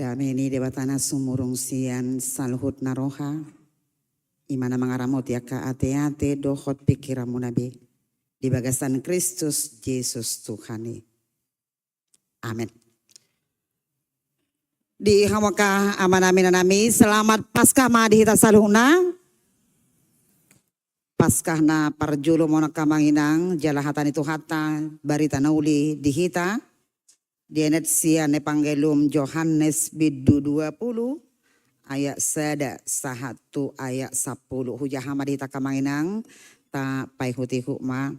Dameni debatana sumurung sian salhut naroha. Imana mangaramot yaka ate-ate dohot pikiramu nabi. Di bagasan Kristus Yesus Tuhani. Amin. Di hawaka amanami nami selamat Paskah ma dihita salhuna. Paskah na parjulo mona kamanginang jalahatan itu hata barita nauli dihita. Dienet sian Evangelium Yohanes bidu 20 ayat 1 ayat 10 hujahama dihita kamanginang ta pai huti hukma.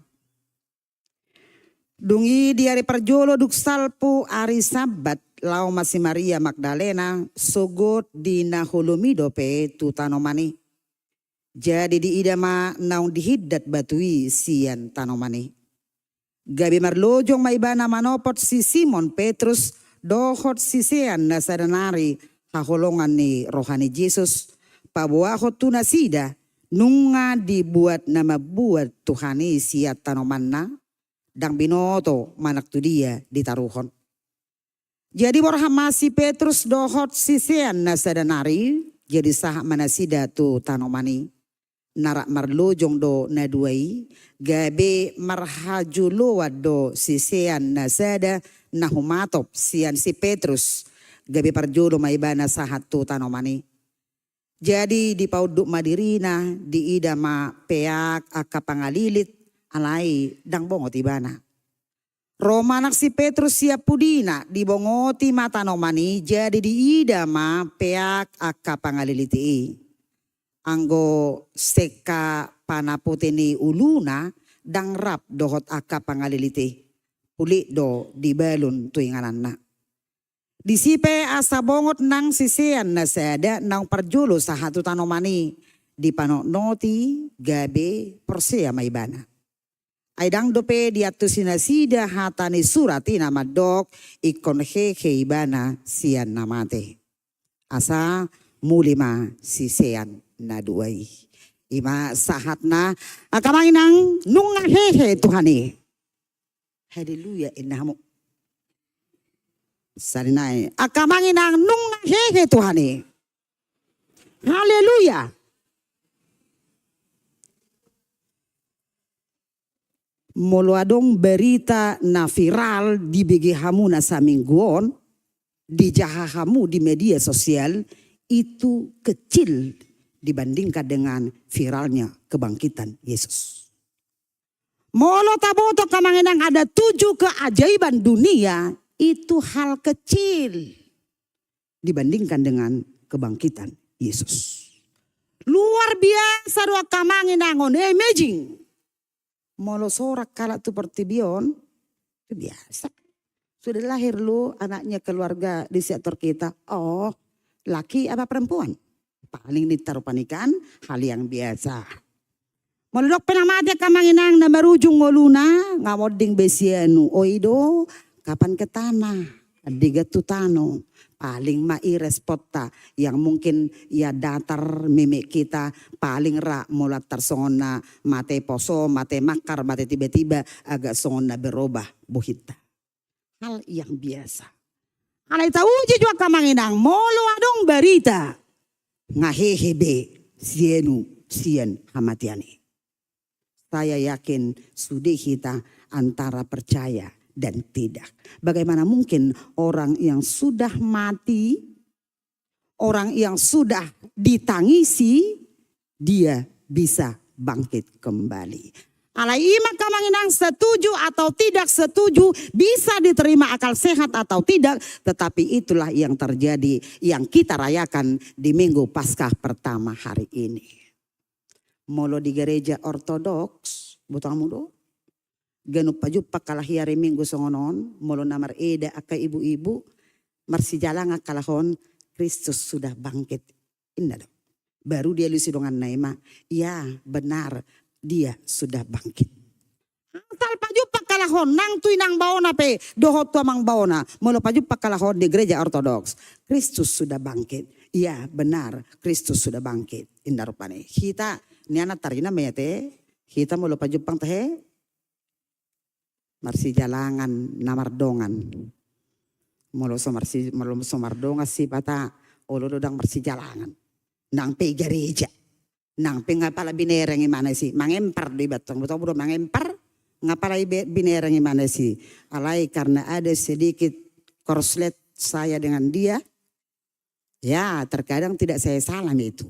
Dungi di hari perjolo duk salpu hari sabat lau masih Maria Magdalena sogot di nahulumidope tu tanomani. Jadi di idama naung dihiddat batui sian tanomani. Gabi marlojong maibana manopot si Simon Petrus dohot si sian nasadanari haholongan ni rohani Yesus pabuahot tunasida nunga dibuat nama buat Tuhani siat tanomanna. Dang binoto manak tu dia ditaruhon. Jadi borhama si Petrus dohot sisian nasadanari. Jadi sah manasida tu tanomani. Narak marlojong do naduai. Gabe marhajuload do sisian nasada nahumatop sian si Petrus. Gabe parjulo maibana sahat tu tanomani. Jadi di pauduk madirina di idama peak akapangalilit. Alai dang bongoti bana. Romanak si Petrus siap pudina di bongoti mata nomani jadi di idama peak akka pangaliliti. Anggo seka panaputini uluna dang rap dohot akka pangaliliti. Uli do di balun tuinganana. Di sipe asa bongot nang sisian na sada nang parjulo sa hatu tanomani. Di panonoti gabe persea maibana. Aidang dope diatu sinasida hatani surati nama dok ikon hehe ibana sian namate. Asa mulima sisean naduai. Ima sahatna akamanginang nunga hehe Tuhani. Haleluya innamu. Sarinai akamanginang nunga hehe Tuhani. Haleluya. Moluadong berita na viral di BGH-mu na sa mingguon, di jahahamu di media sosial, itu kecil dibandingkan dengan viralnya kebangkitan Yesus. Molo taboto kamanginang ada 7 keajaiban dunia, itu hal kecil dibandingkan dengan kebangkitan Yesus. Luar biasa doa kamanginangon, amazing. Molo sorak kala tu pertibion, itu biasa. Sudah lahir lu anaknya keluarga di sektor kita. Oh, laki apa perempuan? Paling ditaruh panikan hal yang biasa. Molo dok penamati kamanginang na marujung ngoluna ngamoding besianu. Oido kapan ke tanah? Adiga tutano. Paling mairespota yang mungkin ya datar mimik kita paling rak mulat tersona mate poso mate makar mate tiba-tiba agak sona berubah buhita. Hal yang biasa. Alai tahu juga kamanginang molo adong berita ngahehebe sian hamatiani. Saya yakin sudah kita antara percaya dan tidak. Bagaimana mungkin orang yang sudah mati, orang yang sudah ditangisi, dia bisa bangkit kembali. Alai iman kamanginang setuju atau tidak setuju, bisa diterima akal sehat atau tidak, tetapi itulah yang terjadi, yang kita rayakan di Minggu Paskah pertama hari ini. Molo di gereja ortodoks, butang mudo. Ganup pajupak kalah hari Minggu songonon, molo namar eda aka ibu-ibu, marsi jalang akalahon, Kristus sudah bangkit. Indah dong. Baru dia lusi dongan naima, ya benar dia sudah bangkit. Tal pajupak kalahon, nang tui nang baona pe, dohot tuamang baona, molo pajupak kalahon di gereja ortodoks, Kristus sudah bangkit. Ya benar, Kristus sudah bangkit. Indah rupane. Kita, ni anak tarina meyate, kita molo pajupang tahe, marsi jalangan namardongan. Molo somardonga si pata olo dodang marsijalangan. Nang pe gereja. Nang pe ngapala binerang imana si mangempar di batong. Betul mangempar ngapala binerang imana si. Alai karena ada sedikit korslet saya dengan dia. Ya terkadang tidak saya salam itu.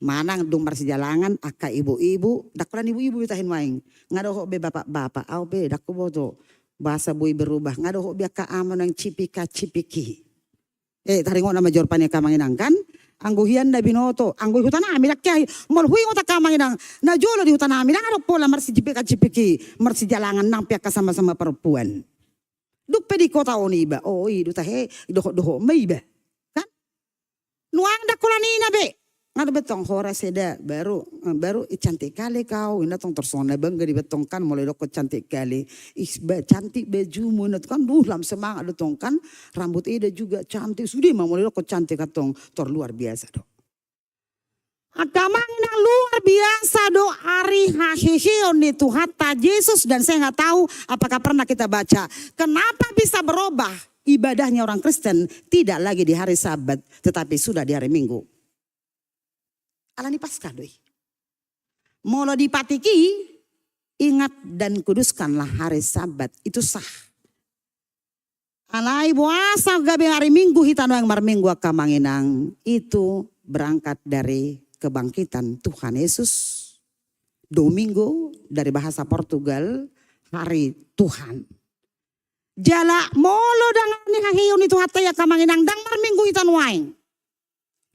Manang dung marsijalangan aka ibu-ibu. Dakulan ibu-ibu bitahin waing. Ngadoh be bapak-bapak. Au be daku boto. Bahasa bui berubah. Ngadoh biak ka amon ng cipika-cipiki. Taringon na major pa niya kamanginang kan. Angguhian na binoto. Angguhi hutan namin. Kaya malhuing utak kamanginang. Na jolo di hutan namin. Ang po la marsi cipika-cipiki. Marsi jalangan nang piak kasama-sama perempuan. Duk pedi kota oniba. Oh idu tahe. Doho may ba. Kan. Nuang dakulanina be. Nga betong hora seda baru cantik kali kau ini tong tersona bangga di betong kan mulai doko cantik kali cantik bajumu itu kan lam semangat betong kan rambut ida juga cantik sudah mah mulai doko cantik katong luar biasa do. Agama yang luar biasa do hari hahihion itu hatta Yesus dan saya nggak tahu apakah pernah kita baca kenapa bisa berubah ibadahnya orang Kristen tidak lagi di hari Sabat tetapi sudah di hari Minggu. Alani Paskah doi. Molo dipatiki, ingat dan kuduskanlah hari Sabat itu sah. Alai puasa gabe hari Minggu hitano yang marminggu akamanginang itu berangkat dari kebangkitan Tuhan Yesus. Domingo dari bahasa Portugal hari Tuhan. Jala molo dengan ni hahiun itu hataya kamanginang dang marminggu hitano waing.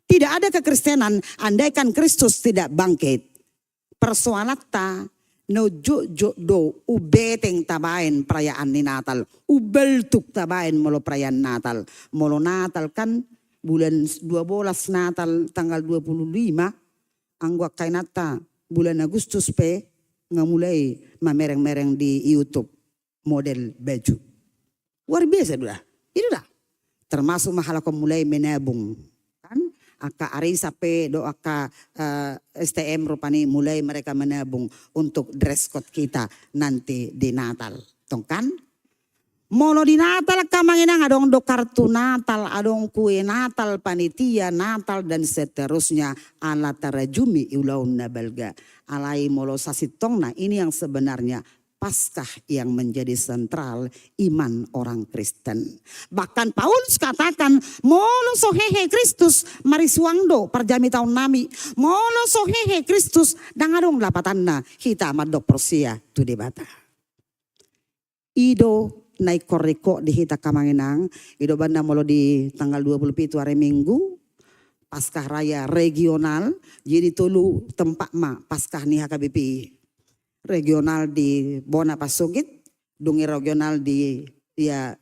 Tidak ada kekristenan andaikan Kristus tidak bangkit. Persoalata no jo do ubeteng tabain perayaan ni Natal. Ubeltuk tabain molo perayaan Natal. Molo Natal kan bulan 12 Natal tanggal 25. Anggua kainata bulan Agustus pe ngamulai mamereng-mereng di YouTube model baju. Luar biasa dah. Itu dah. Termasuk mahala ko mulai menabung. Kan? Aka arisa pe do aka STM rupani mulai mereka menabung untuk dress code kita nanti di Natal. Tongkan? Molo di Natal kamanginang adong do kartu Natal, adong kue Natal, panitia Natal dan seterusnya ala tarajumi ilaun nabalga. Alai molo sasitong na ini yang sebenarnya Paskah yang menjadi sentral iman orang Kristen. Bahkan Paulus katakan, molo sohehe Kristus marisuangdo perjami tahun nami. Molo sohehe Kristus dangadong lapatanna hita madok persia tu debata. Ido naik koreko di hita kamanginang. Ido banda molo di tanggal 27 hari Minggu. Paskah raya regional. Jadi tulu tempat ma Paskah nih HKBP. Regional di Bona Pasugit, dungi regional di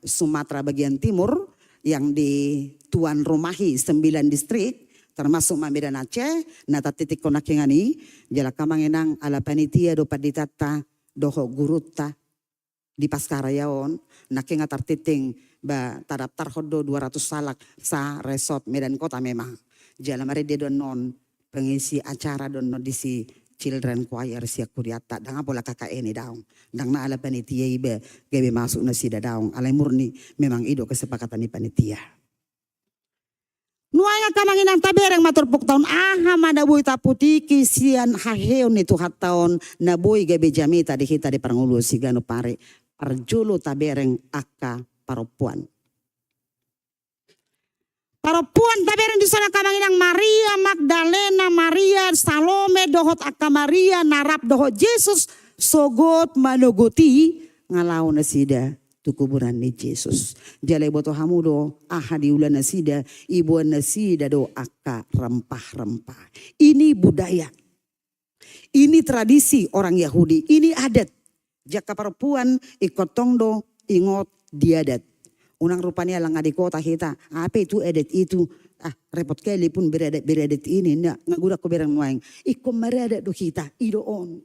Sumatera bagian timur yang di tuan rumahi 9 distrik termasuk Medan Aceh, nata titik konakingani jala kamanginang ala panitia do paditata doho guruta di Paskarayaon nakinga tartiting ba tadaptar hodo 200 salak sa resort Medan Kota memang jala mari dia don non pengisi acara don non disi children choir siya kuriata dang apola kakak ini daong dang na ala panitia ibe gabe masuk na sida daong alay murni memang ido kesepakatan ni panitia nuaya kamanginang tabereng maturpuk taon aha madaboy taputiki sian haheon itu hataon naboy gabe jamita di kita di parangulu sigano pare parjolo tabereng akka paropuan. Perempuan tabereng di sana kamanginang Maria Magdalena, Maria Salome, dohot akka Maria, narap dohot Yesus, sogot manogoti ngalau na sida tu kuburan ni Yesus. Jalai boto hamudo aha diulan na sida, ibuan na sida do akka rempah-rempah. Ini budaya, ini tradisi orang Yahudi, ini adat. Jaka perempuan ikotong do ingot diadat. Unang rupanya lang di kota kita. Apa itu edit itu? Repot kali pun beredet ini. Ngagudak ko berang nuang. Iko meredet do kita. Idoon.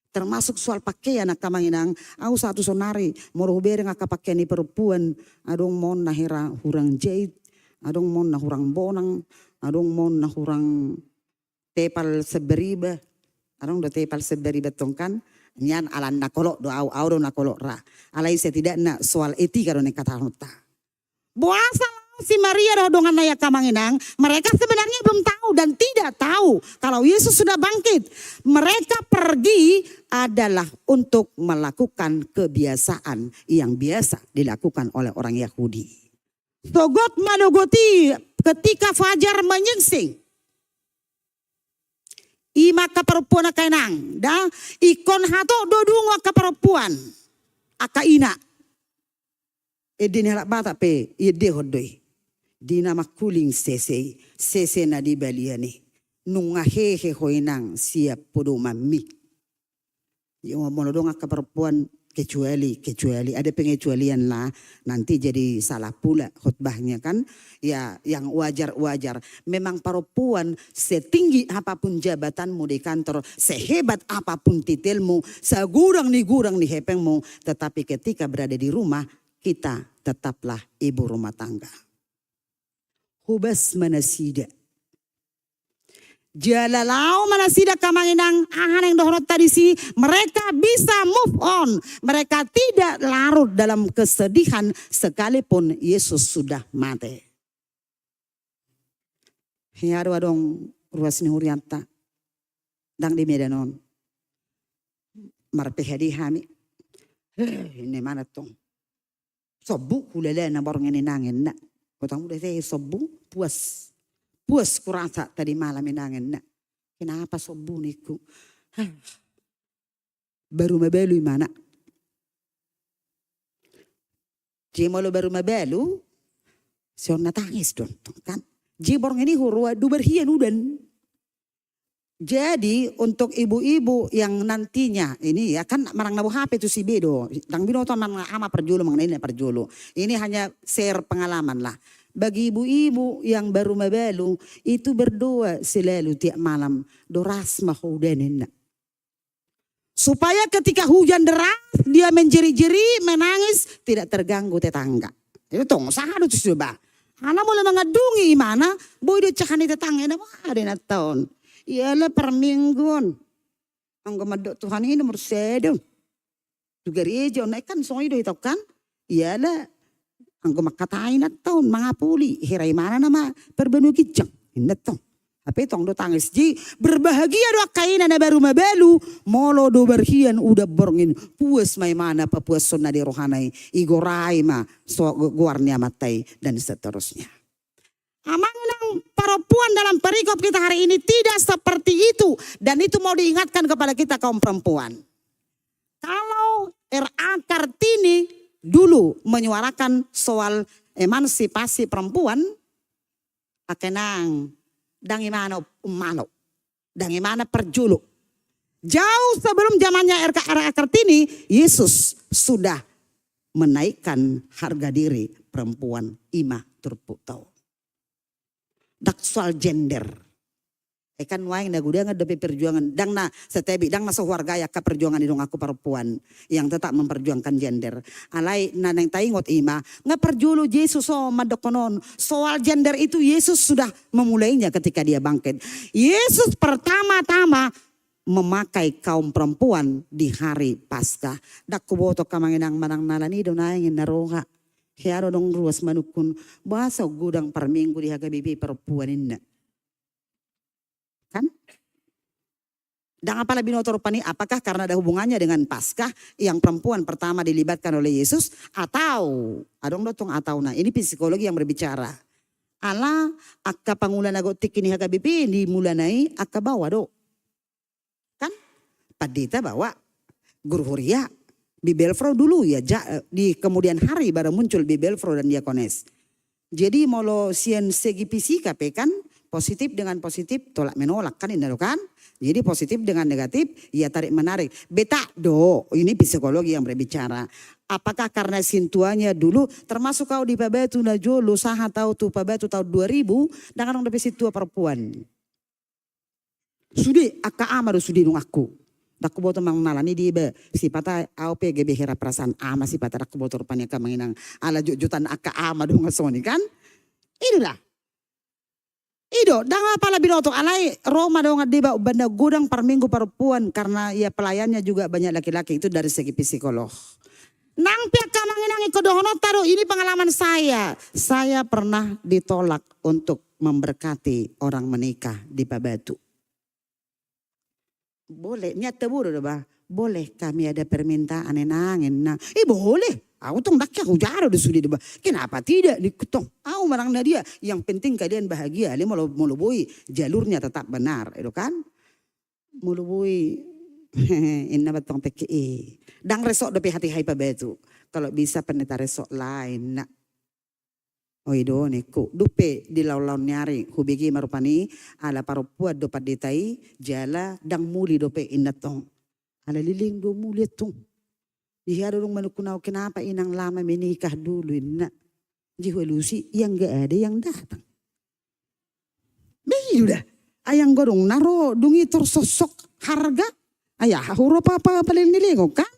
Termasuk soal pakaian nak kamanginang. Aku satu sonari. Moro berang pakaian ni perempuan. Adong mon na hurang jahit. Adong mon na hurang bonang. Adong mon na hurang tepal seberiba. Adong do tepal seberiba tongkan. Nyan alan nakolok do au do nakolok ra. Alai saya tidak nak soal etika do kata ta. Buasa si Maria dengan naya kamanginang, mereka sebenarnya belum tahu dan tidak tahu kalau Yesus sudah bangkit. Mereka pergi adalah untuk melakukan kebiasaan yang biasa dilakukan oleh orang Yahudi. Sogot madogoti ketika fajar menyingsing. Ima ka perempuan kainang, da ikon hato dodungo ka perempuan akaina. Edin halak bata pe ide hodoi. Dina makuling sese na di baliani. Nunga hehe hoinang siap podo mami. Yung monodong ka perempuan kecuali ada pengecualian lah, nanti jadi salah pula khutbahnya kan. Ya yang wajar. Memang perempuan setinggi apapun jabatanmu di kantor, sehebat apapun titelmu, segurang nih hepengmu, tetapi ketika berada di rumah kita tetaplah ibu rumah tangga. Hubas manasida. Jalalau manasida kamanginang ahan yang dohorot tadi sih, mereka bisa move on. Mereka tidak larut dalam kesedihan sekalipun Yesus sudah mati. Hiaru adong ruas ni hurianta. Dang di medanon. Marpehadi hami. Ini mana tong. Sobu hulele na borong ini nangin na. Kotang udah teh sobu puas kurasa tadi malam nangin na. Kenapa sobu niku? Baru mabelu mana? Jemolo baru mabelu. Sior natangis don kan. Jiborong ini hurua du berhian udan. Jadi untuk ibu-ibu yang nantinya ini ya kan marang nabu HP itu si Bedo. Dang binoto mang ama perjulu mengenai perjulu. Ini hanya share pengalaman lah. Bagi ibu-ibu yang baru mabalu itu berdoa selalu tiap malam. Doras mahudanin. Supaya ketika hujan deras dia menjeri-jeri menangis tidak terganggu tetangga. Itu tong sahadu tuh coba. Anak mulai mengadungi mana boy do cakani tetangga na ada na tahun. Ialah per mingguan. Ang gamadok Tuhan ini nomor sedang. Juga gereja naik kan soalnya itu kan. Ialah ang gumakatain na tahun mga puli. Hiray mana nama perbenu kijang. Ini tahun. Tapi tong do tangis ji berbahagia do kainan na baru mabalu. Molo do berhian udah borngin. Puas may mana pa puas na di rohanay. Igoray ma so guarnya matay dan seterusnya. Amang perempuan dalam perikop kita hari ini tidak seperti itu. Dan itu mau diingatkan kepada kita kaum perempuan. Kalau R.A. Kartini dulu menyuarakan soal emansipasi perempuan. Akenang dangi mana umano. Dangi mana perjulu. Jauh sebelum zamannya R.A. Kartini, Yesus sudah menaikkan harga diri perempuan ima turpu tau. Dak soal gender. Ekan waing na guda nga dapat perjuangan. Dang na setebi, dang na sa warga ya ka perjuangan idong aku perempuan yang tetap memperjuangkan gender. Alay na nang taingot ima, nga perjulo Yesus so madokonon. Soal gender itu Yesus sudah memulainya ketika dia bangkit. Yesus pertama-tama memakai kaum perempuan di hari Paskah. Dak kuboto kamanginang manang nalani do naingin naroha. Kaya dong ruas manukun bahasa gudang per minggu di hagabibi perempuanin na. Kan? Dan apalah binotor pani apakah karena ada hubungannya dengan Paskah yang perempuan pertama dilibatkan oleh Yesus atau adong dotong atau nah ini psikologi yang berbicara. Ala akka pangulan agotik ini hagabibi dimulanai akka bawa do. Kan? Padita bawa guru huria. Bibelfro dulu ya di kemudian hari baru muncul Bibelfro dan Diakones. Jadi molo sien segi fisika kan positif dengan positif tolak menolak kan ini kan. Jadi positif dengan negatif ya tarik menarik. Beta do ini psikologi yang berbicara. Apakah karena sintuanya dulu termasuk kau di pabatu na jolo saha tahu tu pabatu tahun 2000 dengan orang depi situa perempuan. Sudi akka amaru sudi nung aku. Daku boto mang nalani di be sipata AOP GB hera perasaan ama sipata daku boto rupanya ka manginang ala jujutan aka ama do ngasoni kan. Itulah. Ido danga pala binoto alai Roma do ngadiba banda gudang per minggu perempuan karena ya pelayannya juga banyak laki-laki itu dari segi psikolog. Nang pihak kamanginang ikodohono taruh, ini pengalaman saya. Saya pernah ditolak untuk memberkati orang menikah di Pabatu. Boleh, nyata buru bah. Boleh kami ada permintaan enangin. Nah, boleh. Aku tuh nak aku jaro di sudi bah. Kenapa tidak dikutong? Aku marang na dia. Yang penting kalian bahagia. Dia mau boy jalurnya tetap benar, itu kan? Mau boy inna batong PKI. Dang resok dope hati hai Pabatu. Kalau bisa pendeta resok lain nak. Oh ido neko dupe di law-law nyari hubigi marupani ala parupuat dopat detai jala dang muli dope inatong. Ala liling do muli tong. Dihado dong manukunaw kenapa inang lama menikah dulu ina. Jiwelusi yang gak ada yang datang. Begitu dah. Ayang gorong naro dungi tersosok harga. Ayah huruf apa paling nilingok kan?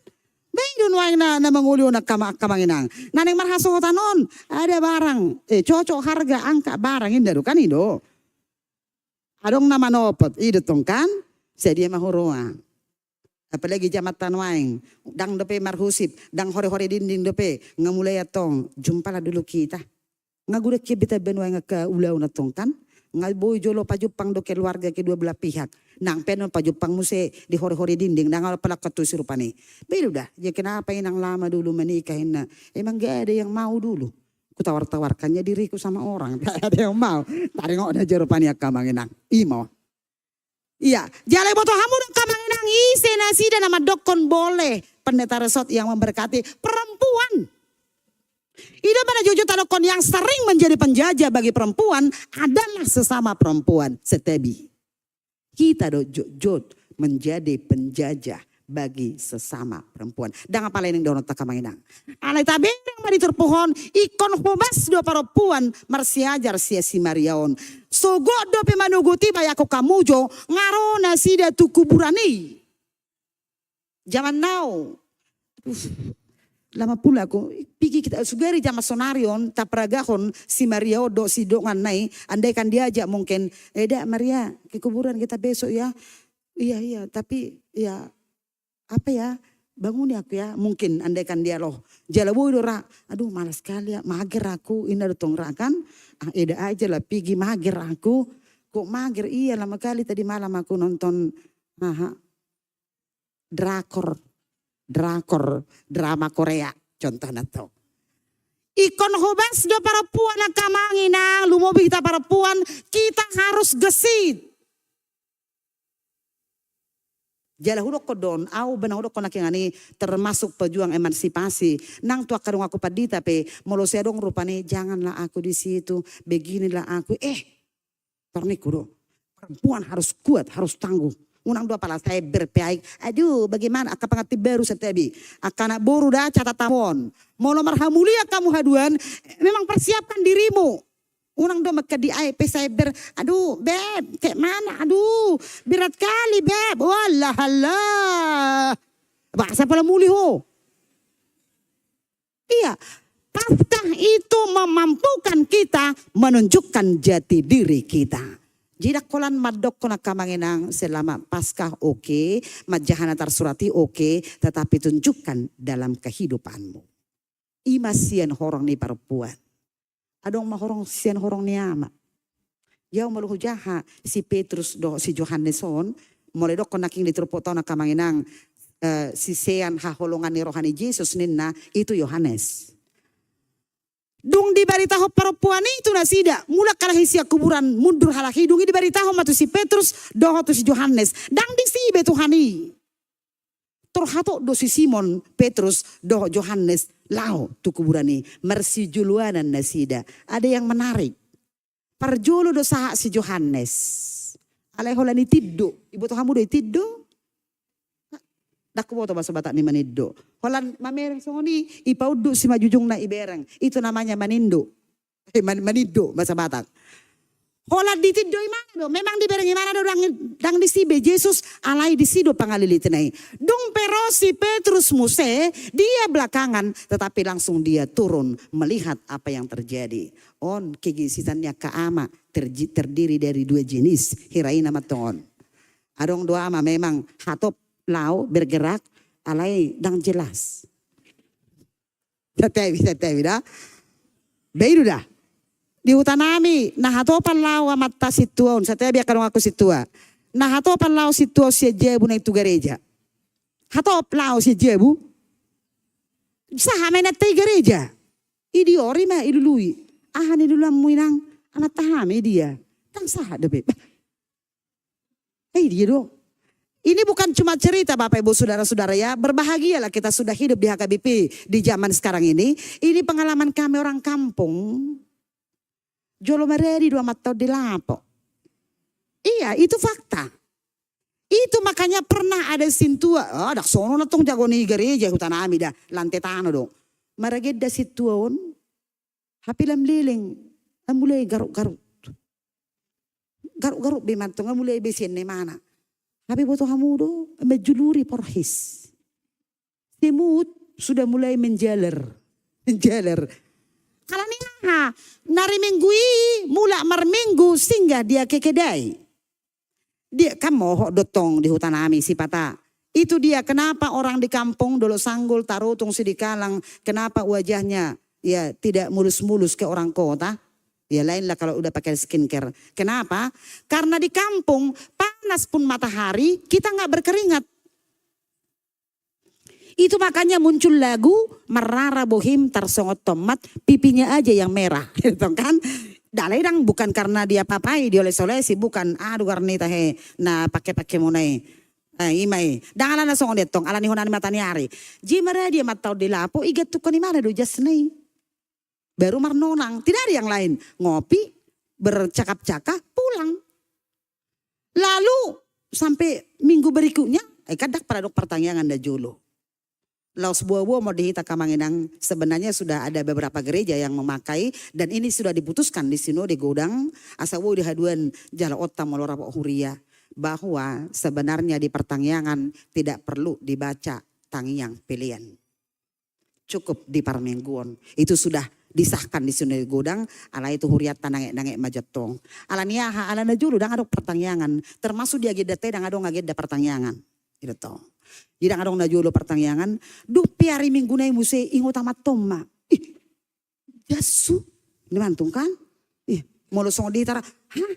Begitu nuay na mangulyo na kamanginang. Naneng marhaso tanon ada barang. Cocok harga angka barang ini kan ido. Adong nama nopot ido tong kan? Sedia mahuruan. Apalagi jamat tanwaing, dang dope marhusip, dang hore-hore dinding dope, ngamulay atong, jumpa lah dulu kita. Ngagudak kita benua nga ulaw na tong kan, ngaboy jolo pajupang do keluarga kedua belah pihak, nang penon pajupang muse di hore-hore dinding, nang pala katusi rupani. Begitu dah, ya kenapa inang lama dulu menikahin na, emang gak ada yang mau dulu. Kutawar-tawarkannya diriku sama orang, gak ada yang mau. Taringok na jerupani akamanginang, imo. Iya, jalai boto hamu dong kamanginang isi nasi dan nama dokon boleh pendeta resort yang memberkati perempuan. Ida pada jujur dokon yang sering menjadi penjajah bagi perempuan adalah sesama perempuan setebi. Kita do jujur menjadi penjajah bagi sesama perempuan. Dan apa lain yang donot kamanginang. Alai tabeng mari terpohon ikon hobas do perempuan marsiajar sia si Mariaon. Sogo do pe manuguti bayako kamujo ngarona sida tu kuburani. Zaman now. Lama pula aku pigi kita sugari jama sonarion tapragahon si Maria do si dongan nai andai kan diajak mungkin Maria ke kuburan kita besok ya. Iya tapi ya apa ya bangun ya aku ya mungkin andaikan dia loh jalawu dora aduh malas sekali ya mager aku ini ada tongra kan eda aja lah pigi mager aku kok mager iya lama kali tadi malam aku nonton drakor drama Korea contohnya tuh ikon hobas do perempuan kamanginang lumobi kita perempuan kita harus gesit. Jala hudok ko don, au benang hudok ko nakingani termasuk pejuang emansipasi. Nang tua karung aku padita pe, molo saya dong rupane janganlah aku di situ, beginilah aku. Torniku do, perempuan harus kuat, harus tangguh. Unang dua pala saya berpeaik, aduh bagaimana akan pengati baru setebi. Akan boru dah catatamon. Molo marhamulia kamu haduan, memang persiapkan dirimu. Unang do magkadiay cyber, aduh beb, kayak mana, aduh berat kali beb, walah halah. Bahasa pala muli ho. Iya, paskah itu memampukan kita menunjukkan jati diri kita. Jidak kolan madok kona kamanginang selama paskah oke, majahana tarsurati oke, tetapi tunjukkan dalam kehidupanmu. Imasian horong ni perempuan. Adong mahorong sian horong niama. Yau maluhu jaha si Petrus do si Johanneson. Mulai dok konaking diterpotau na kamanginang si sean haholongan ni rohani Yesus ninna itu Yohanes. Dung diberitahu perempuan itu nasida. Mula kalah isi kuburan mundur halah hidung. Diberitahu matu si Petrus doh tu si Johannes. Dang disibe Tuhani. Terhato do si Simon Petrus doh Johannes. Lau tu kuburani mersi juluanan nasida. Ada yang menarik. Parjolo do saha si Johannes. Alay holani tiddo. Ibu to hamu do tiddo. Daku boto bahasa Batak ni maniddo. Holan mamereng songoni ipaudu si majujung na ibereng. Itu namanya manindo. Maniddo bahasa Batak. Holan ditiddo imana do. Memang dibereng imana do dang disibe Yesus alay disido pangalilit-nai. Dung pero si Petrus Muse dia belakangan tetapi langsung dia turun melihat apa yang terjadi. On kegisitannya kaama terdiri dari dua jenis hiraina maton. Adong dua ama memang hatop lau bergerak alay dang jelas. Tetewi dah. Beidu dah. Di utanami, nah hatopan lawa mata situon, satebi akan aku situa. Nah hatopan lawa situo si jebu na itu gereja. Hatop lawa si jebu. Sahamay na tay gereja. Idi ori ma ilului. Ahan ilulam muinang anak tahami dia. Tang sah debe. Dia do. Ini bukan cuma cerita Bapak Ibu Saudara-saudara ya. Berbahagialah kita sudah hidup di HKBP di zaman sekarang ini. Ini pengalaman kami orang kampung. Jolo meredi 2 mata di lapo. Iya itu fakta. Itu makanya pernah ada sintua. Dak sono na tong jago ni gereja hutan ami dah. Lantai tanah dong. Maraged da situon. Hapilam liling. Mulai garuk-garuk. Garuk-garuk bimantong. Mulai besin ni mana. Tapi boto hamudo, menjuluri porhis. Timut sudah mulai menjalar. Kalau niha, nari minggui, mula marminggu sehingga dia ke kedai. Dia kan mohok dotong di hutan ami si pata. Itu dia kenapa orang di kampung dulu sanggul tarutung si di kalang. Kenapa wajahnya ya tidak mulus-mulus ke orang kota. Ya lain lah kalau udah pakai skincare. Kenapa? Karena di kampung panas pun matahari kita nggak berkeringat. Itu makanya muncul lagu Merara Bohim Tarsongot Tomat pipinya aja yang merah. Gitu kan? Daledang bukan karena dia papai dioles-olesi bukan. Aduh garnita he. Nah pakai munai. Imai. Dangalan na songon detong ala ni honan mataniari. Jimara dia matau di lapo igat tukon ni mana do jasnei. Baru marnonang, tidak ada yang lain. Ngopi, bercakap-cakap, pulang. Lalu sampai minggu berikutnya, kadak pada dok pertanyaan anda julu. Lau sebuah-buah mau dihita kamanginang, sebenarnya sudah ada beberapa gereja yang memakai, dan ini sudah diputuskan di sinode Godang, asawu di haduan jala otam olorapa huria, bahwa sebenarnya di pertanyaan tidak perlu dibaca tangiang pilihan. Cukup di parmingguan, itu sudah disahkan di Sinode Godang, ala itu huriat tanangek majatong. Ala niyaha, ala na julu, dang adong pertanyaan. Termasuk dia geda teh, dang adong ngageda pertanyaan. Itu toh. Jadi dang adong na julu pertanyaan. Duh piari minggu na muse ingo tamat toma. Ih, jasu. Ini mantung kan? Ih, molo song di tara. Hah?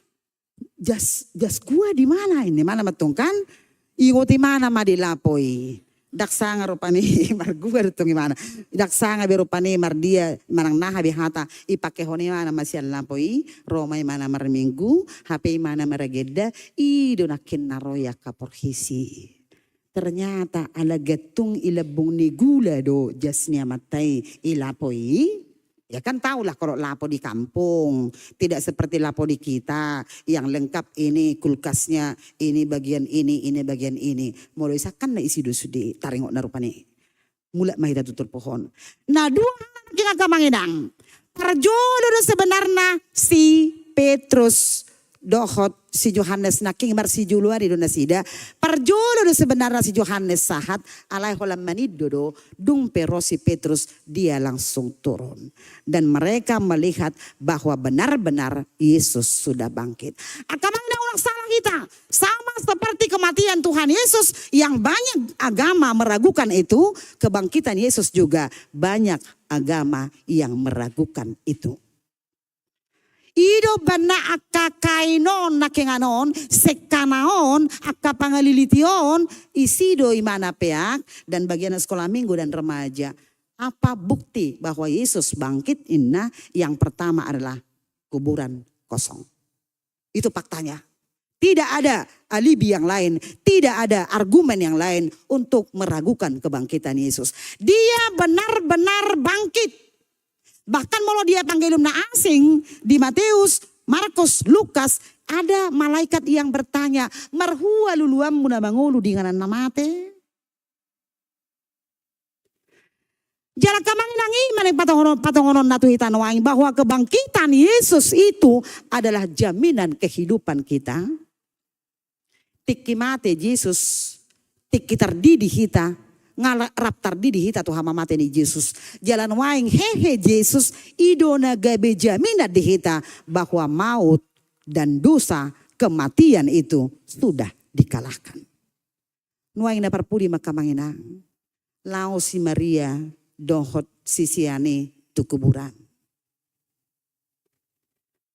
Jas gua di mana ini? Mana matung kan? Ingo ti mana ma dilapoi. Daksa nga rupani mar gua dito gimana. Daksa nga berupani mar dia manang naha bihata ipakehoni mana masih lampoi Romay mana mar minggu HP mana marageda ido nakin naroya kaporhisi. Ternyata ala gatung ilabung ni gula do jasnya matai ilapoi. Ya kan tahulah kalau lapo di kampung. Tidak seperti lapo di kita. Yang lengkap ini kulkasnya. Ini bagian ini bagian ini. Mulai sakan na isi dusudi. Taringok na rupani. Mula mahita tutur pohon. Nah dua anak yang kamangidang. Parjolo na sebenarnya si Petrus dohot si Yohanes naking mar si Juluari do nasida. Parjolo do sebenarnya si Yohanes sahat alay holam manido do dumpero si Petrus dia langsung turun. Dan mereka melihat bahwa benar-benar Yesus sudah bangkit. Akamangna orang salah kita. Sama seperti kematian Tuhan Yesus yang banyak agama meragukan itu. Kebangkitan Yesus juga banyak agama yang meragukan itu. Ido bana akakainon nakenganon sekanaon akapangalilition isido imana peak dan bagian sekolah minggu dan remaja. Apa bukti bahwa Yesus bangkit? Inna yang pertama adalah kuburan kosong. Itu faktanya. Tidak ada alibi yang lain, tidak ada argumen yang lain untuk meragukan kebangkitan Yesus. Dia benar-benar bangkit. Bahkan kalau dia panggilum na asing di Matius, Markus, Lukas, ada malaikat yang bertanya, marhua luluam muna mangulu dengan namate. Jarak kamang nangi maning patongonon natu hitanoaing bahwa kebangkitan Yesus itu adalah jaminan kehidupan kita. Tiki mate Yesus, tiki terdidi hita. Ngarap tardidi hita tuh hama mate ni Yesus. Jalan waing hehe Yesus idona gabe jaminan di hita bahwa maut dan dosa kematian itu sudah dikalahkan. Nuaing na parpudi makamangina. Lao si Maria dohot sisiane tu kuburan.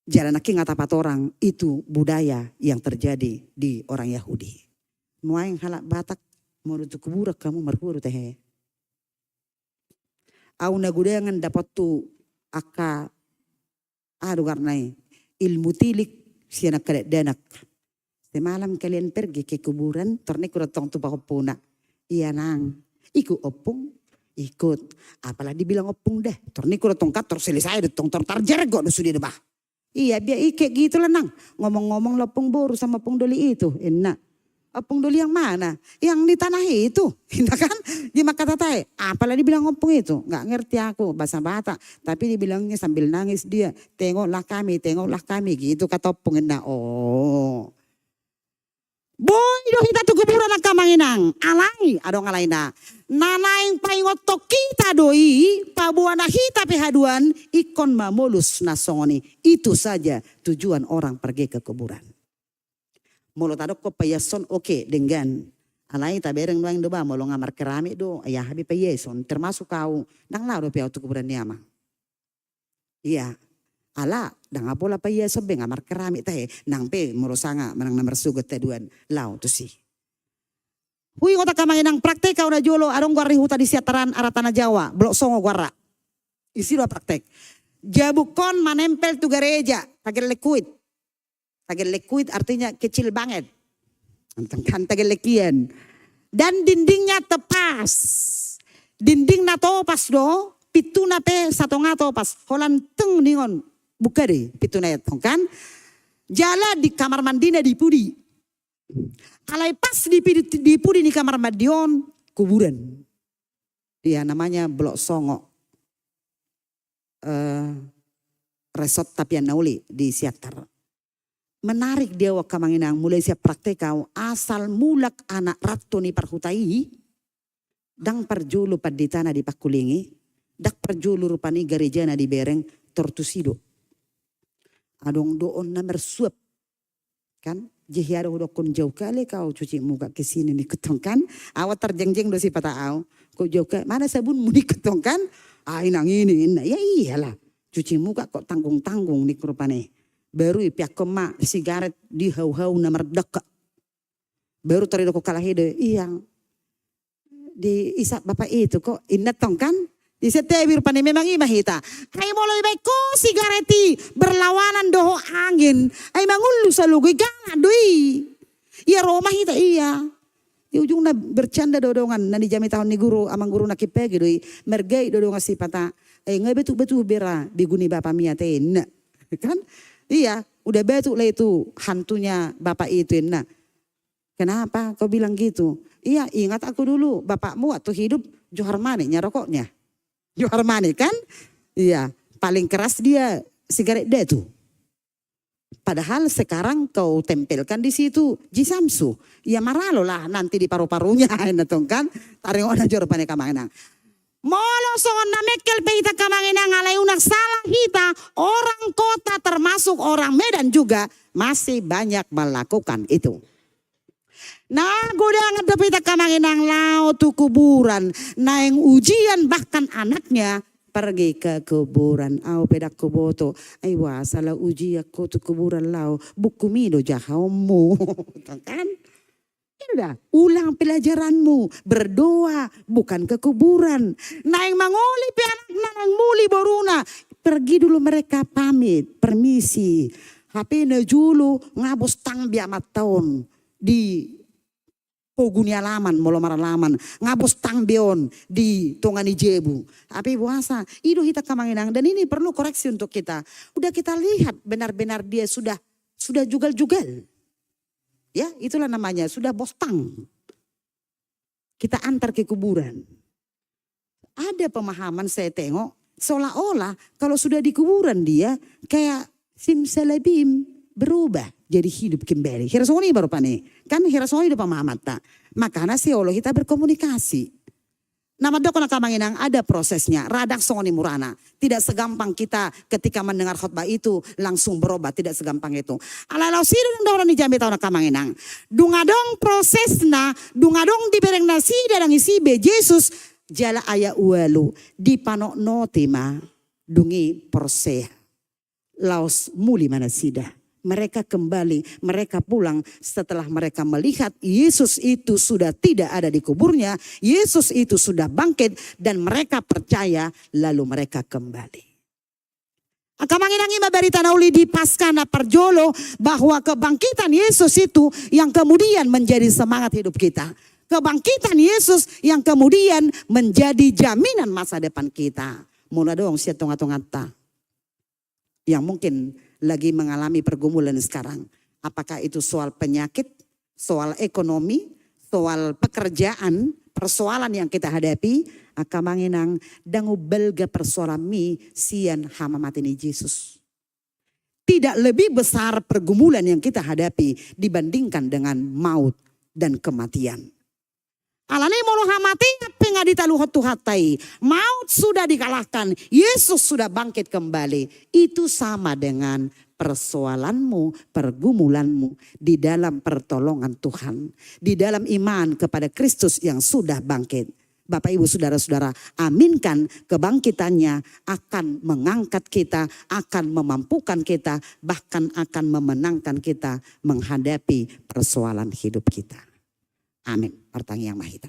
Jalan aki ngatapat orang itu budaya yang terjadi di orang Yahudi. Nuaing halak Batak mau tu kuburan kamu merhuru teh. Au nagudangan dapat tu aka karena ilmu tilik sianak kadet danak. Semalam kalian pergi ke kuburan, ternek kurang tu pakopuna. Iya nang, ikut opung, ikut. Apalah dibilang opung deh. Ternek kurang kator selesai tong tertarjar kok sudah debah. Iya biar kayak gitu lah nang. Ngomong-ngomong opung boru sama opung doli itu, enak. Opung doli yang mana? Yang di tanah itu, enak kan? Di Makatatai, apalah dibilang opung itu? Nggak ngerti aku bahasa Batak, tapi dibilangnya sambil nangis dia. Tengoklah kami gitu kata opung enak. Oh. Boy do hita tu kuburan ang kamanginang. Alay, adong alay na. Nanaing paingotok kita doi, pabuana hita pehaduan, ikon mamulus nasoni. Itu saja tujuan orang pergi ke kuburan. Molo tadok ko payason oke dengan alay tabereng doang doba molo ngamar keramik do ayah habi payason termasuk kau nang laro pe tu kuburan niama. Iya. Ala, dang apola pa iya sobe ngamar keramik tahe, nang pe morosanga manang namar sugot taduan lau tu si. Hui ngota kamangin nang praktek kau na jolo arong guari huta di siataran arah tanah Jawa, blok songo guara. Isi dua praktek. Jabukon manempel tu gereja, tagel lekuit. Tagel lekuit artinya kecil banget. Kan tagel lekian. Dan dindingnya tepas. Dinding na topas do, pitu na pe satonga topas. Holan teng ningon. Buka deh pitu na etong kan. Jala di kamar mandina di pudi. Alai pas di pudi di kamar mandion kuburan. Dia namanya Blok Songo. Resort Tapian Nauli di Siatar. Menarik dia wakamanginang mulai siap praktek kau asal mulak anak ratu ni perhutai. Dang perjulu paditana di Pakulingi. Dak perjulu rupani garejana di Bereng Tortusido. Adong doon na mersuap. Kan? Jihiaro udah kun jauh kali kau cuci muka ke sini nih ketong kan. Awat terjengjeng do si patau. Kau jauh ke mana sabun muni ketong kan. Inang ini. Ya iyalah. Cuci muka kok tanggung-tanggung nih kerupane. Baru pihak kemak sigaret di hau-hau na merdeka. Baru terido ko kalah hide. Iyang. Di isap bapak itu kok inat tong kan. Di setebir pani memang imahita. Ay moloy bay ko sigareti berlawanan doho angin. Ay mangulu sa lugoy gana doi. Iya Roma hita iya. Di ujung na bercanda dodongan nani jami tahun ni guru amang guru nakipegi doi. Mergay dodongan si pata. Ay ngay betul-betul bera biguni bapak mia ten. Kan? Iya udah betul lah itu hantunya bapak itu nah. Kenapa kau bilang gitu? Iya ingat aku dulu bapakmu waktu hidup Johar Maniknya rokoknya. Johar Manik kan? Iya, paling keras dia sigaret dia tuh. Padahal sekarang kau tempelkan di situ Jisamsu. Ya maralo lah nanti di paru-parunya natong kan. Taring ona jor pane kamanginang. Molo songon na mekel peita kamanginang alay unak salah hita. Orang kota termasuk orang Medan juga masih banyak melakukan itu. Nah godang ada pita kamanginang lau tu kuburan. Nah yang ujian bahkan anaknya pergi ke kuburan. Au pedak kuboto. Aywa salah uji aku tu kuburan lau. Buku mido jahamu. Kan? Ya udah ulang pelajaranmu. Berdoa bukan ke kuburan. Nah yang mangoli pe anak nang muli boruna. Pergi dulu mereka pamit. Permisi. HP na julu ngabos tang biamat tahun. Di Poguni alaman, molo maralaman, ngabos tangbeon di Tongani Jebu. Tapi puasa, itu kita kamanginang dan ini perlu koreksi untuk kita. Udah kita lihat benar-benar dia sudah jugal-jugal. Ya, itulah namanya, sudah bostang. Kita antar ke kuburan. Ada pemahaman saya tengok, seolah-olah kalau sudah di kuburan dia kayak simsalabim berubah. Jadi hidup kembali. Hirasoni baru pane. Kan hirasoni udah pemahaman tak. Makanya seolah kita berkomunikasi. Nama doko na kamanginang ada prosesnya. Radak soni murana. Tidak segampang kita ketika mendengar khotbah itu langsung berubah. Tidak segampang itu. Alalau siru dong ni jambi tau na kamanginang. Dungadong prosesna. Dungadong dibereng nasi dan isi be Yesus. jala aya ualu di panok notima dungi porsea. Laos muli mana sida. Mereka kembali, mereka pulang setelah mereka melihat Yesus itu sudah tidak ada di kuburnya. Yesus itu sudah bangkit dan mereka percaya, lalu mereka kembali. Akamanginangi mabarita nauli di Paskana Parjolo bahwa kebangkitan Yesus itu yang kemudian menjadi semangat hidup kita. Kebangkitan Yesus yang kemudian menjadi jaminan masa depan kita. Mula dong siatung-atungata yang mungkin lagi mengalami pergumulan sekarang. Apakah itu soal penyakit, soal ekonomi, soal pekerjaan, persoalan yang kita hadapi. Akamanginang dangu belga persoalan mi sian hama matini Yesus. Tidak lebih besar pergumulan yang kita hadapi dibandingkan dengan maut dan kematian. Alane molo hamati pengadita luhut tuhatai. Maut sudah dikalahkan. Yesus sudah bangkit kembali. Itu sama dengan persoalanmu, pergumulanmu di dalam pertolongan Tuhan. Di dalam iman kepada Kristus yang sudah bangkit. Bapak Ibu Saudara-saudara, aminkan kebangkitannya akan mengangkat kita, akan memampukan kita, bahkan akan memenangkan kita menghadapi persoalan hidup kita. Amin. Pertanyaan yang mahita.